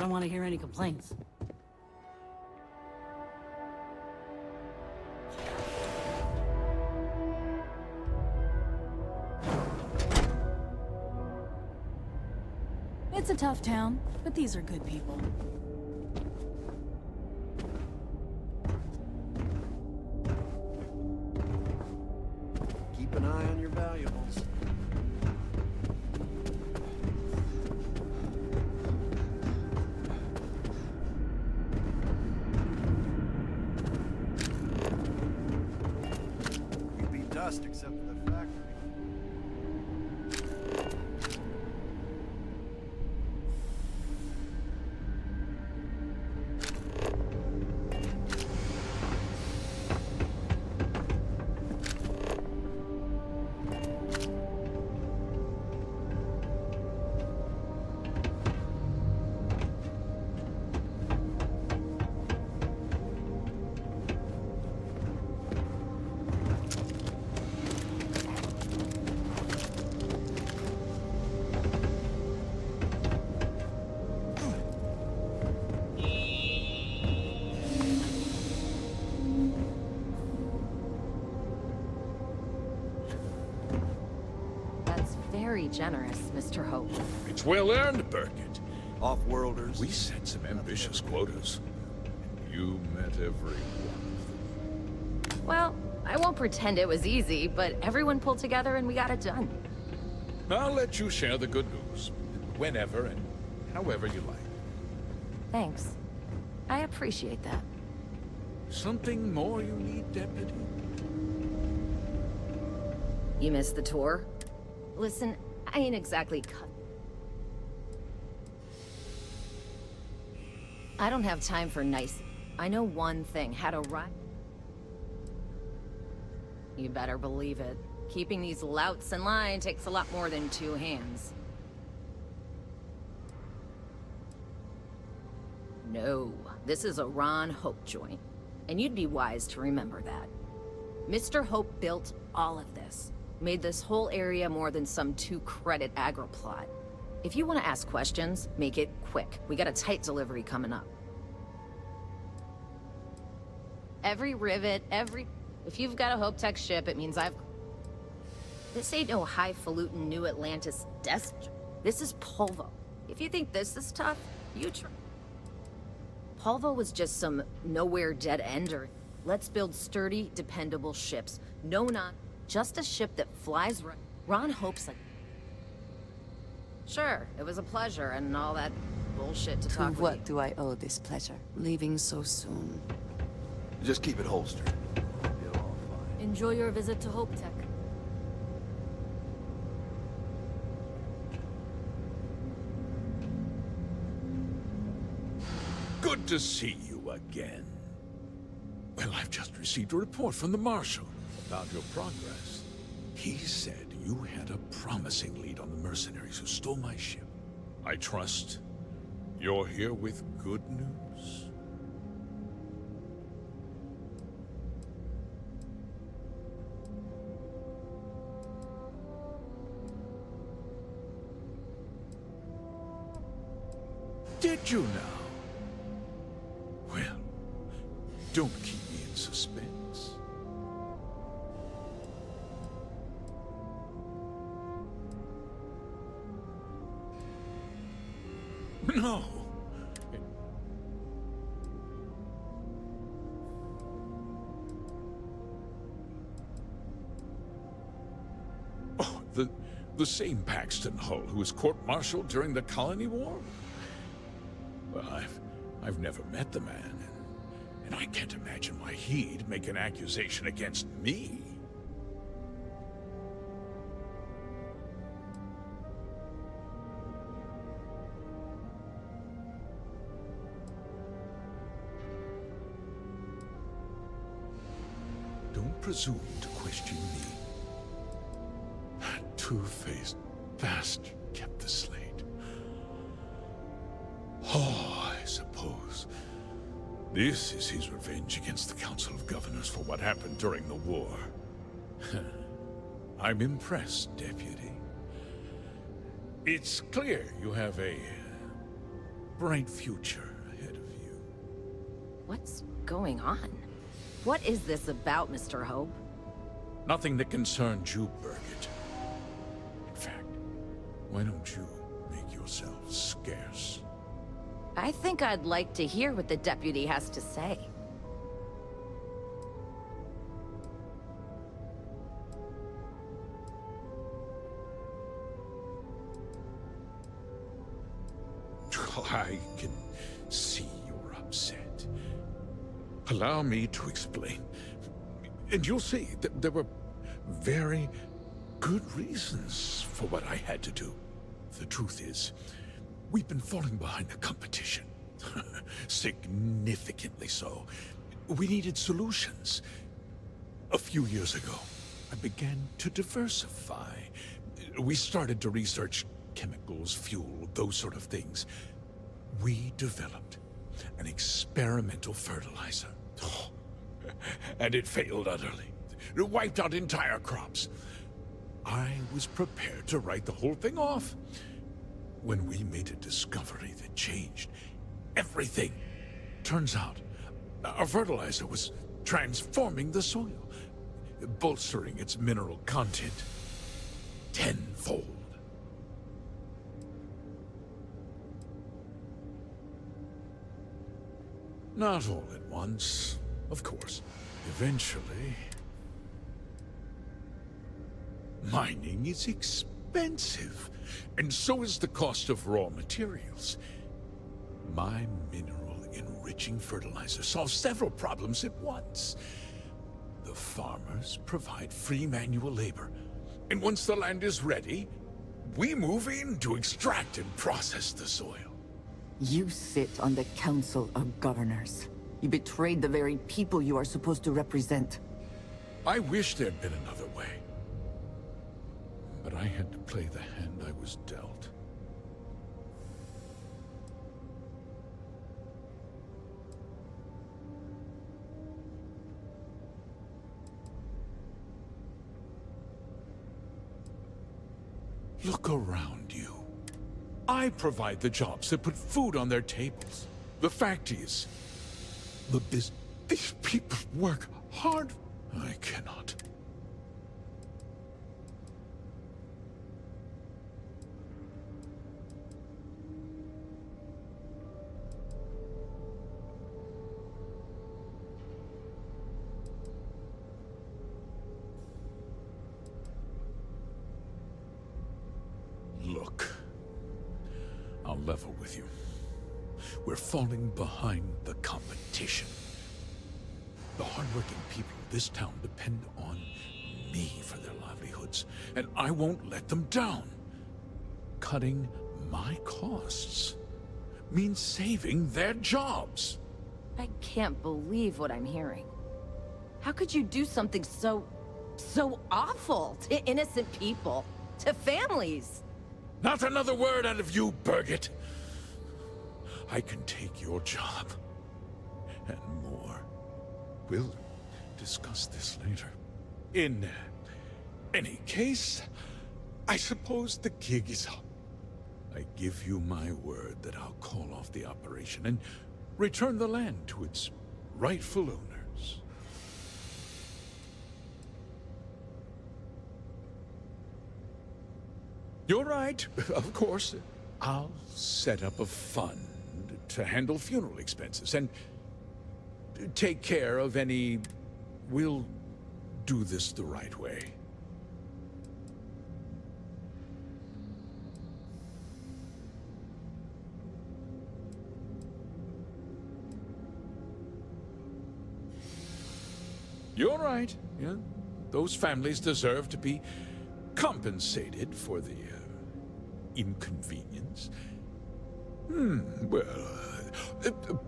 don't want to hear any complaints. It's a tough town, but these are good people. Keep an eye on your valuables. You'd be dust except for the factory. Very generous, Mr. Hope. It's well earned, Burkett. Off-worlders. We set some ambitious quotas. You met every one of them. Well, I won't pretend it was easy, but everyone pulled together and we got it done. I'll let you share the good news. Whenever and however you like. Thanks. I appreciate that. Something more you need, Deputy? You missed the tour? Listen, I ain't exactly cut. I don't have time for nice. I know one thing, how to run. You better believe it. Keeping these louts in line takes a lot more than two hands. No, this is a Ron Hope joint. And you'd be wise to remember that. Mr. Hope built all of this. Made this whole area more than some 2-credit agri-plot. If you want to ask questions, make it quick. We got a tight delivery coming up. Every rivet, If you've got a Hope Tech ship, it means I've... This ain't no highfalutin New Atlantis desk. This is Polvo. If you think this is tough, you try. Polvo was just some nowhere dead-ender. Let's build sturdy, dependable ships. No, not... Just a ship that flies right. Ron Hope's like... Sure, it was a pleasure and all that bullshit to talk with you. To what do I owe this pleasure? Leaving so soon. Just keep it holstered. It'll all fine. Enjoy your visit to Hope Tech. Good to see you again. Well, I've just received a report from the Marshal about your progress. He said you had a promising lead on the mercenaries who stole my ship. I trust you're here with good news. Did you now? Well, don't keep me in suspense. No. Oh, the same Paxton Hull who was court-martialed during the Colony War? Well, I've never met the man, and I can't imagine why he'd make an accusation against me. Don't presume to question me. That two-faced bastard kept the slate. Oh, I suppose this is his revenge against the Council of Governors for what happened during the war. I'm impressed, Deputy. It's clear you have a bright future ahead of you. What's going on? What is this about, Mr. Hope? Nothing that concerns you, Birgit. In fact, why don't you make yourself scarce? I think I'd like to hear what the deputy has to say. I can see you're upset. Allow me to explain. And you'll see that there were very good reasons for what I had to do. The truth is, we've been falling behind the competition. Significantly so. We needed solutions. A few years ago, I began to diversify. We started to research chemicals, fuel, those sort of things. We developed an experimental fertilizer. And it failed utterly. It wiped out entire crops. I was prepared to write the whole thing off when we made a discovery that changed everything. Turns out, our fertilizer was transforming the soil, bolstering its mineral content tenfold. Not all at once, of course. Eventually... Mining is expensive, and so is the cost of raw materials. My mineral-enriching fertilizer solves several problems at once. The farmers provide free manual labor, and once the land is ready, we move in to extract and process the soil. You sit on the Council of Governors. You betrayed the very people you are supposed to represent. I wish there'd been another way. But I had to play the hand I was dealt. Look around you. I provide the jobs that put food on their tables. The fact is, these people work hard. I cannot. Look, I'll level with you. We're falling behind the competition. The hardworking people of this town depend on me for their livelihoods, and I won't let them down. Cutting my costs means saving their jobs. I can't believe what I'm hearing. How could you do something so awful to innocent people, to families? Not another word out of you, Birgit. I can take your job, and more. We'll discuss this later. In any case, I suppose the gig is up. I give you my word that I'll call off the operation and return the land to its rightful owners. You're right, of course. I'll set up a fund to handle funeral expenses and take care of any... We'll do this the right way. You're right. Yeah, those families deserve to be compensated for the inconvenience. Well,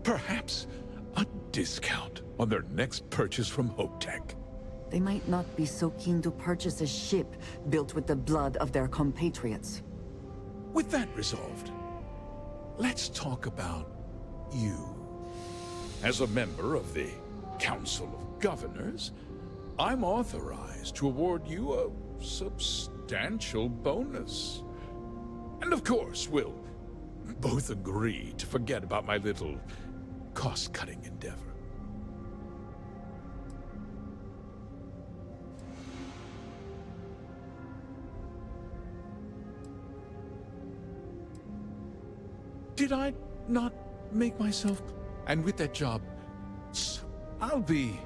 perhaps a discount on their next purchase from HopeTech. They might not be so keen to purchase a ship built with the blood of their compatriots. With that resolved, let's talk about you. As a member of the Council of Governors, I'm authorized to award you a substantial bonus. And of course, we'll both agree to forget about my little cost-cutting endeavor. Did I not make myself? And with that job, I'll be...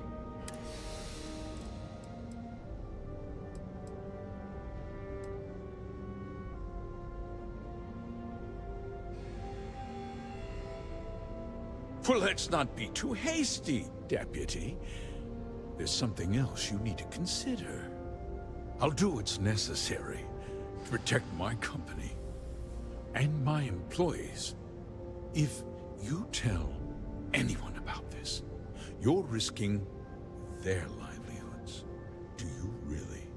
Well, let's not be too hasty, Deputy. There's something else you need to consider. I'll do what's necessary to protect my company and my employees. If you tell anyone about this, you're risking their livelihoods. Do you really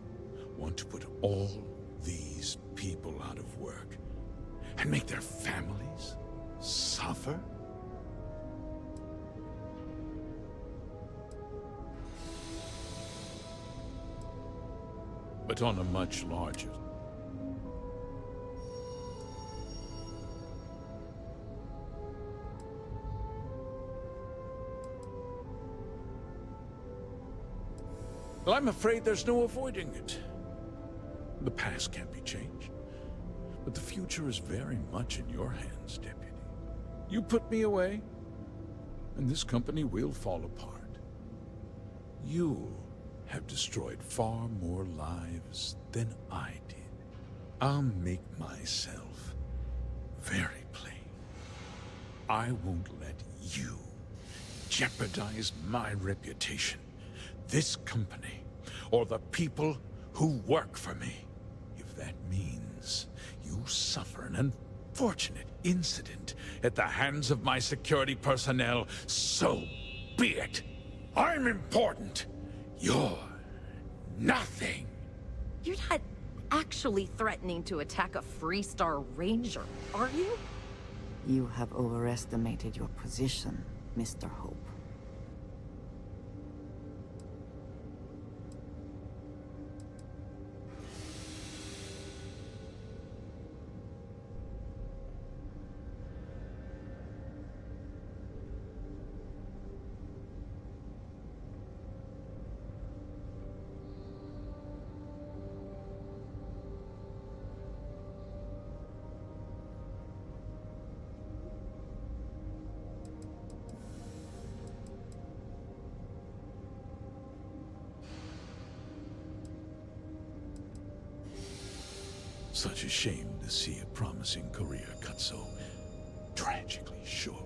want to put all these people out of work and make their families suffer? But on a much larger... Well, I'm afraid there's no avoiding it. The past can't be changed, but the future is very much in your hands, Deputy. You put me away, and this company will fall apart. You have destroyed far more lives than I did. I'll make myself very plain. I won't let you jeopardize my reputation, this company, or the people who work for me. If that means you suffer an unfortunate incident at the hands of my security personnel, so be it. I'm important. You're nothing. You're not actually threatening to attack a Freestar Ranger, are you? You have overestimated your position, Mr. Hope. Such a shame to see a promising career cut so tragically short.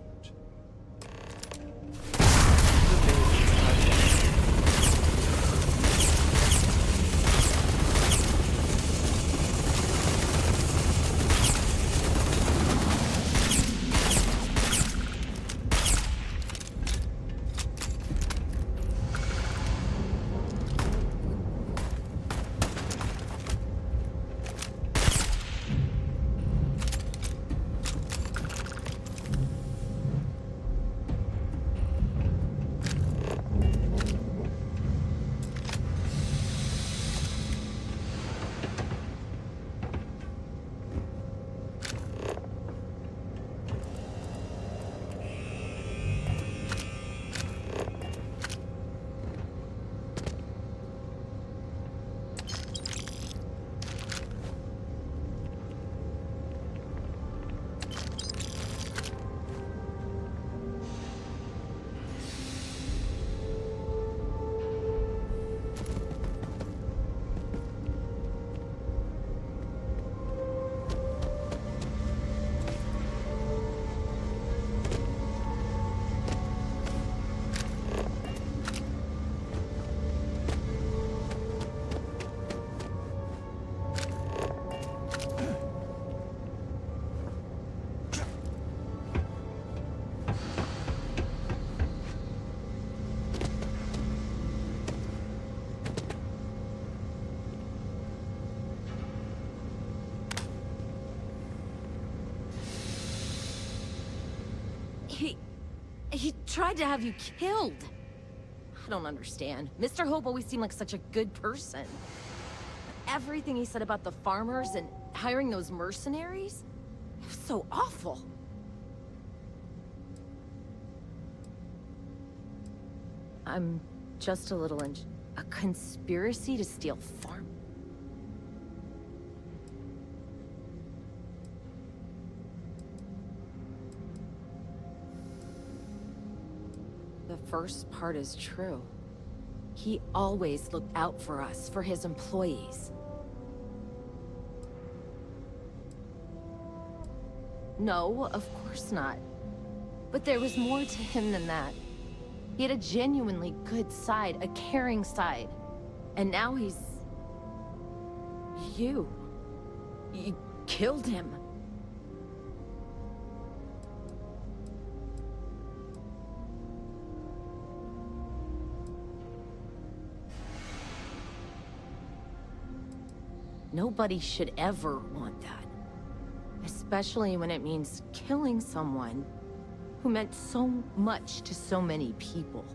He tried to have you killed. I don't understand. Mr. Hope always seemed like such a good person. Everything he said about the farmers and hiring those mercenaries, was so awful. I'm just a little a conspiracy to steal farm. The first part is true. He always looked out for us, for his employees. No, of course not. But there was more to him than that. He had a genuinely good side, a caring side. And now he's... You. You killed him. Nobody should ever want that. Especially when it means killing someone who meant so much to so many people.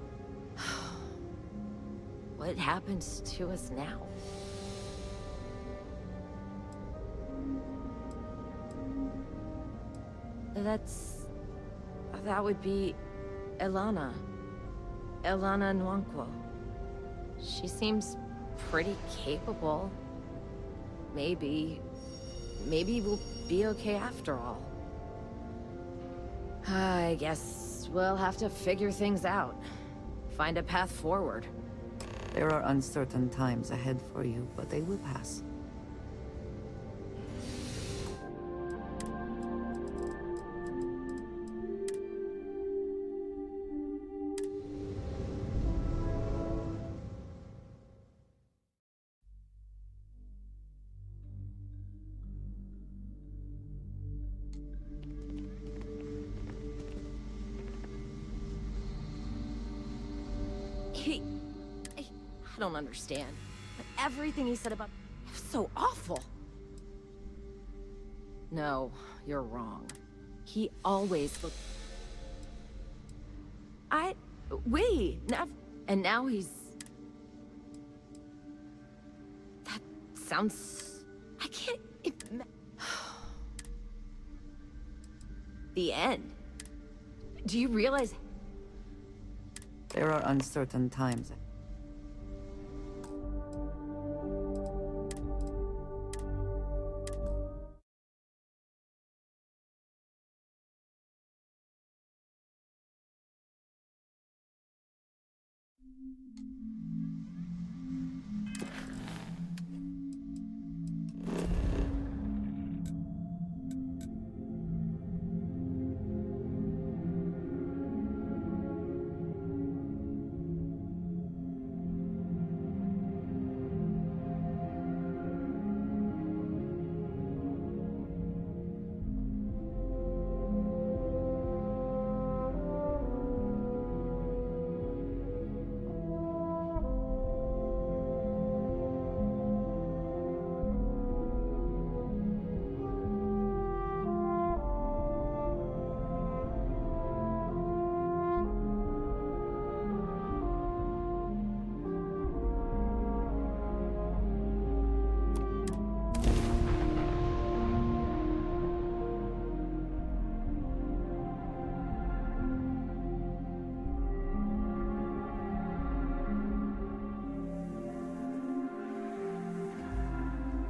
What happens to us now? That would be Elana. Elana Nwankwo. She seems pretty capable. Maybe we'll be okay after all. I guess we'll have to figure things out. Find a path forward. There are uncertain times ahead for you, but they will pass. I don't understand. But everything he said about... It was so awful. No, you're wrong. He always looked... Wait, and now he's... That sounds... I can't... The end. Do you realize... There are uncertain times.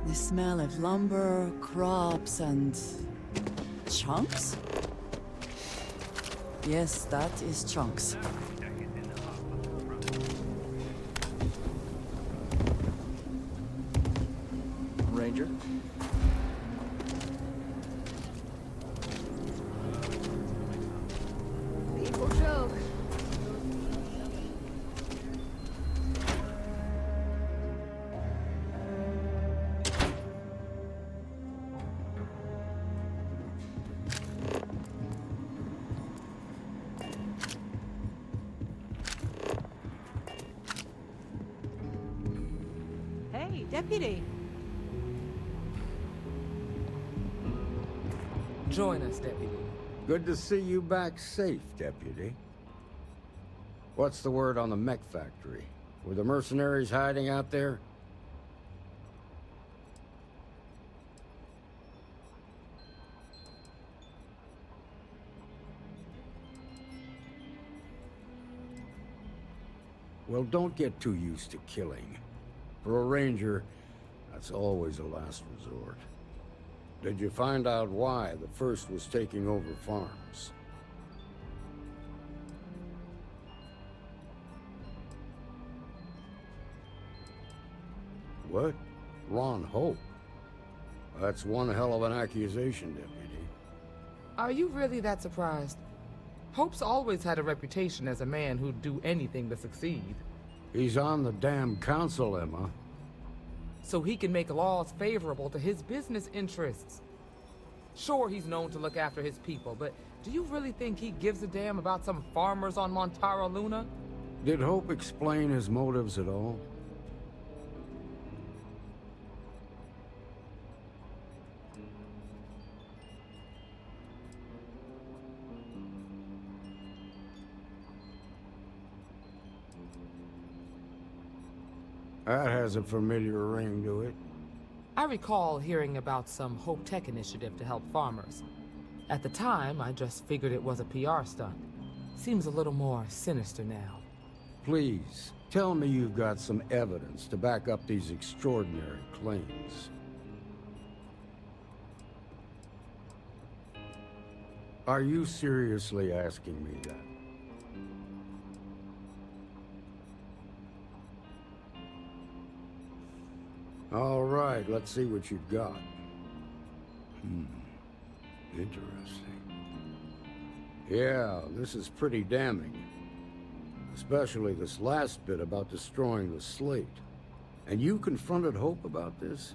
The smell of lumber, crops, and... chunks? Yes, that is chunks. Ranger? People joke. Hey, Deputy. Join us, Deputy. Good to see you back safe, Deputy. What's the word on the mech factory? Were the mercenaries hiding out there? Well, don't get too used to killing. For a ranger, that's always a last resort. Did you find out why the first was taking over farms? What? Ron Hope? That's one hell of an accusation, Deputy. Are you really that surprised? Hope's always had a reputation as a man who'd do anything to succeed. He's on the damn council, Emma. So he can make laws favorable to his business interests. Sure, he's known to look after his people, but do you really think he gives a damn about some farmers on Montara Luna? Did Hope explain his motives at all? That has a familiar ring to it. I recall hearing about some Hope Tech initiative to help farmers. At the time, I just figured it was a PR stunt. Seems a little more sinister now. Please, tell me you've got some evidence to back up these extraordinary claims. Are you seriously asking me that? All right, let's see what you've got. Interesting. Yeah, this is pretty damning. Especially this last bit about destroying the slate. And you confronted Hope about this?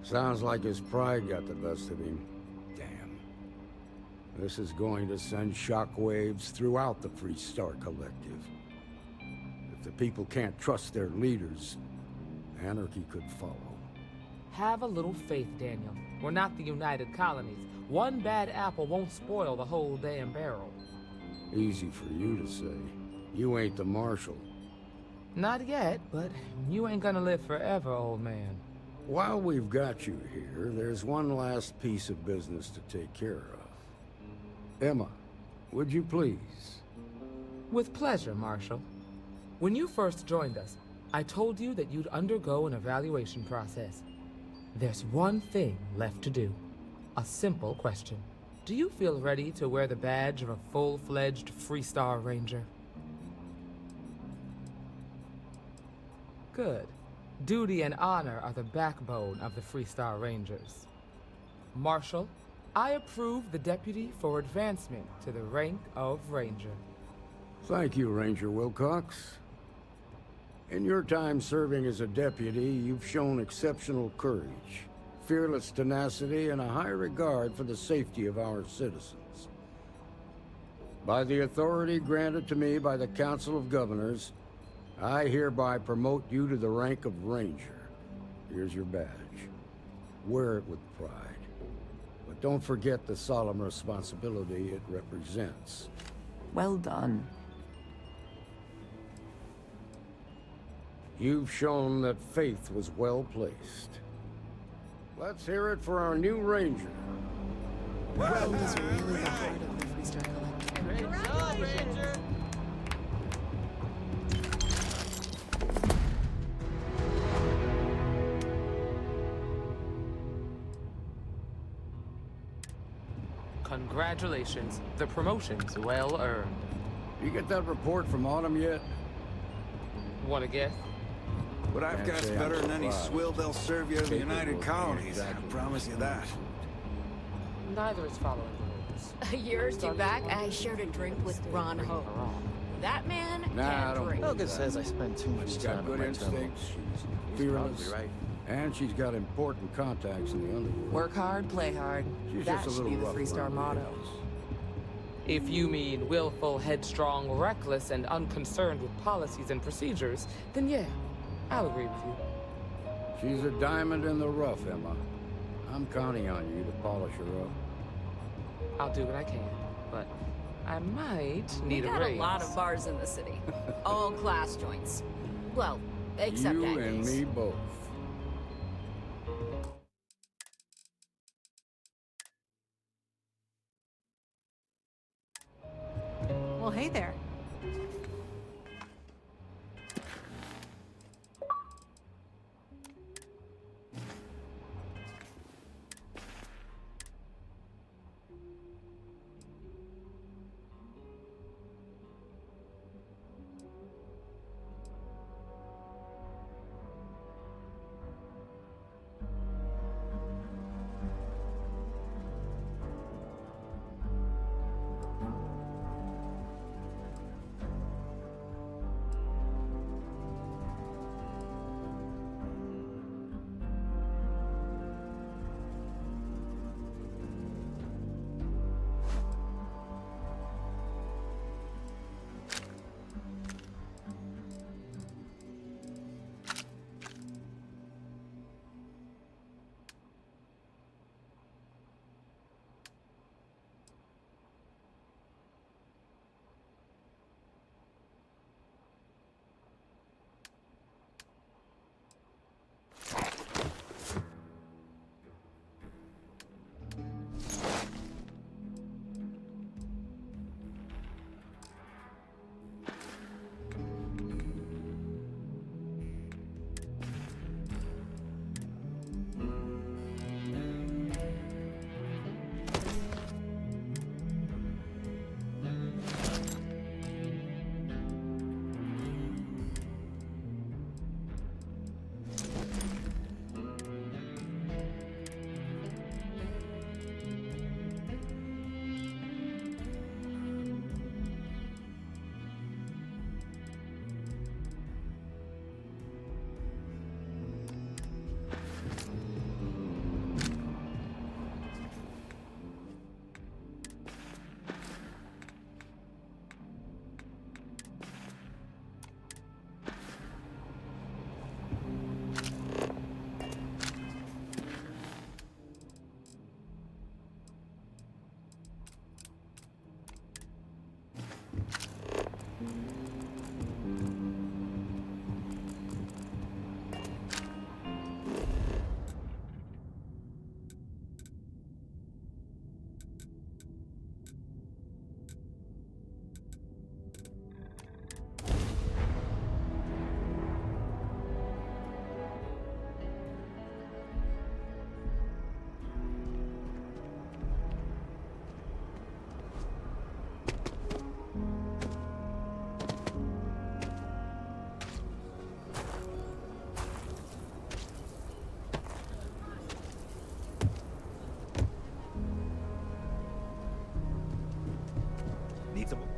Sounds like his pride got the best of him. Damn. This is going to send shockwaves throughout the Freestar Collective. If the people can't trust their leaders, anarchy could follow. Have a little faith, Daniel. We're not the United Colonies. One bad apple won't spoil the whole damn barrel. Easy for you to say. You ain't the Marshal. Not yet, but you ain't gonna live forever, old man. While we've got you here, there's one last piece of business to take care of. Emma, would you please? With pleasure, Marshal. When you first joined us, I told you that you'd undergo an evaluation process. There's one thing left to do. A simple question. Do you feel ready to wear the badge of a full-fledged Freestar Ranger? Good. Duty and honor are the backbone of the Freestar Rangers. Marshal, I approve the deputy for advancement to the rank of Ranger. Thank you, Ranger Wilcox. In your time serving as a deputy, you've shown exceptional courage, fearless tenacity, and a high regard for the safety of our citizens. By the authority granted to me by the Council of Governors, I hereby promote you to the rank of Ranger. Here's your badge. Wear it with pride. But don't forget the solemn responsibility it represents. Well done. You've shown that faith was well placed. Let's hear it for our new Ranger. Rome is really the heart of the Freestar Collective. Great job, Ranger! Congratulations. The promotion's well earned. You get that report from Autumn yet? Wanna guess? What I've Can't got's say I'm better than any surprised. swill they'll serve you in the Capable United of Colonies. I exactly promise you that. Neither is following the rules. A year or two back, I shared a drink with Ron Hope. That man Nah, I can don't drink. believe Helga that. says I spend too much She's time got at good my terminal. instincts, she's He's fearless, probably right. and she's got important contacts in the underworld. Work hard, play hard. She's That just a should little be the rough Freestar around the motto. edges. If you mean willful, headstrong, reckless, and unconcerned with policies and procedures, then yeah, I'll agree with you. She's a diamond in the rough, Emma. I'm counting on you to polish her up. I'll do what I can, but I might We need a got raise. a lot of bars in the city. All class joints. Well, Except you that and case. me both. Well, hey there.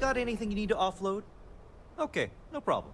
Got anything you need to offload? Okay, no problem.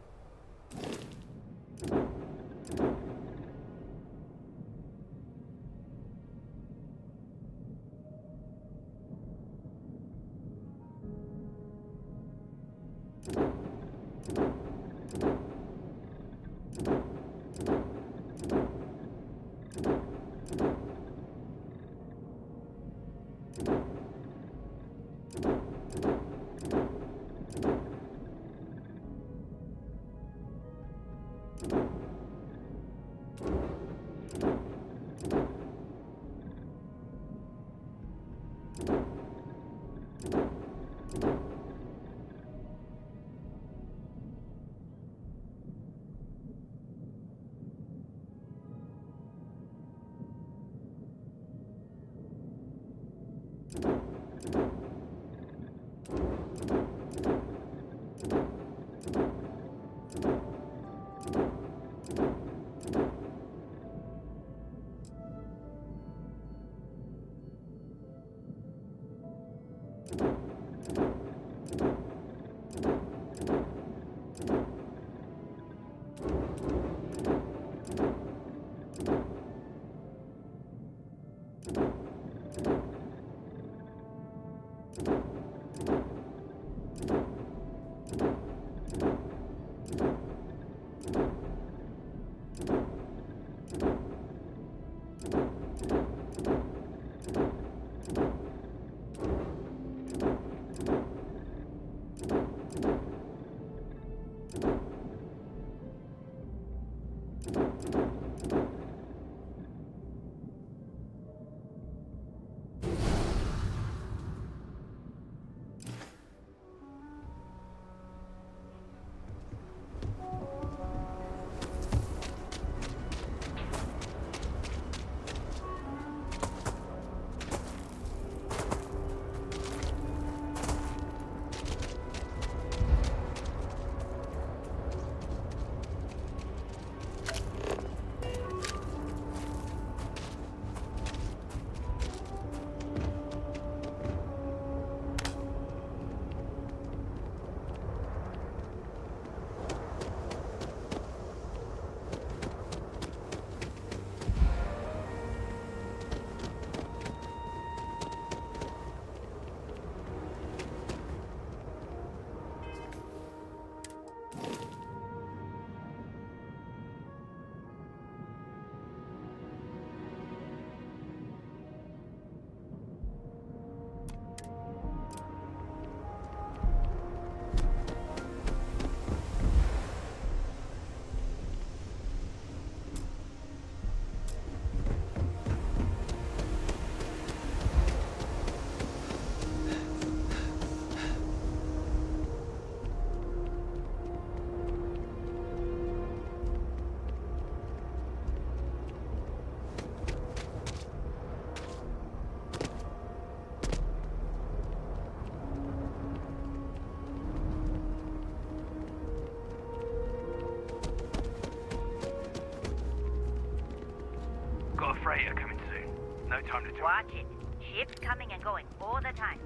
Got a freighter coming soon. No time to talk. Watch it. Ships coming and going all the time.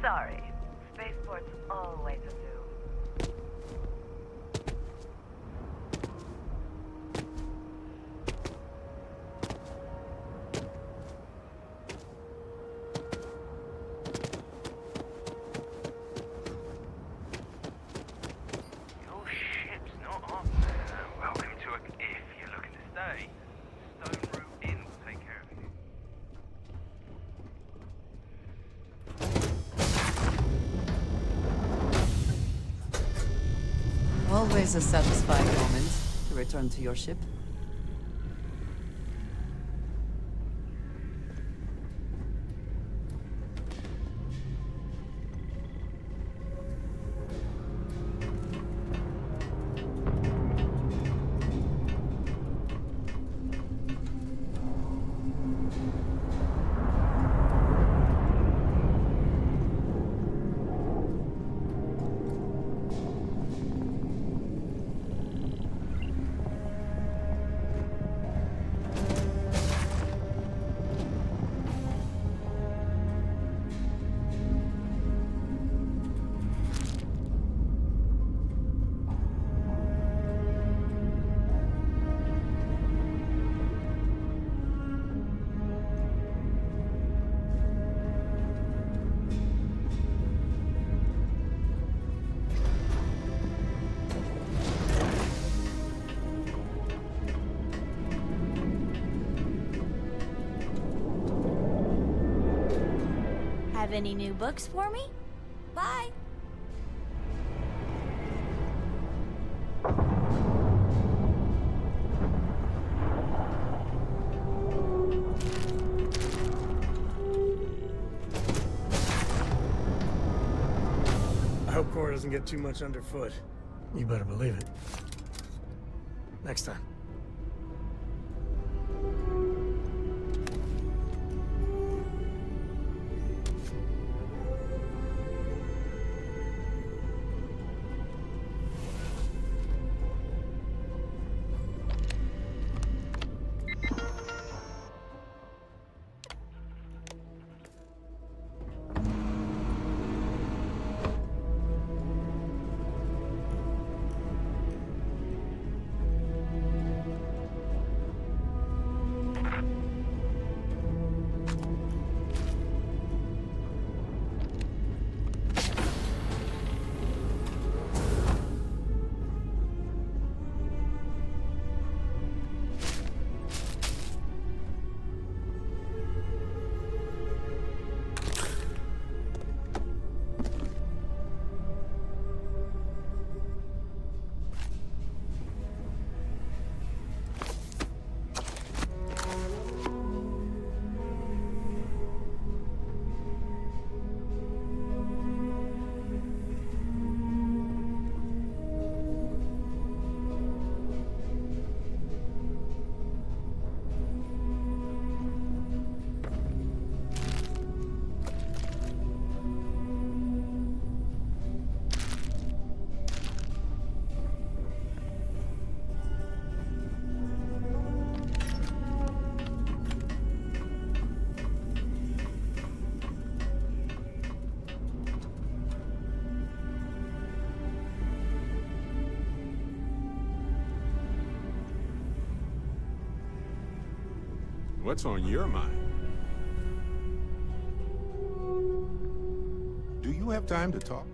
Sorry. Spaceport's always a zoo. Your ship's not off. Welcome to a... If you're looking to stay, Stone Route Inn will take care of you. Always a satisfying moment to return to your ship. Have any new books for me? Bye. I hope Cora doesn't get too much underfoot. You better believe it. Next time. What's on your mind? Do you have time to talk?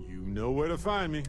You know where to find me.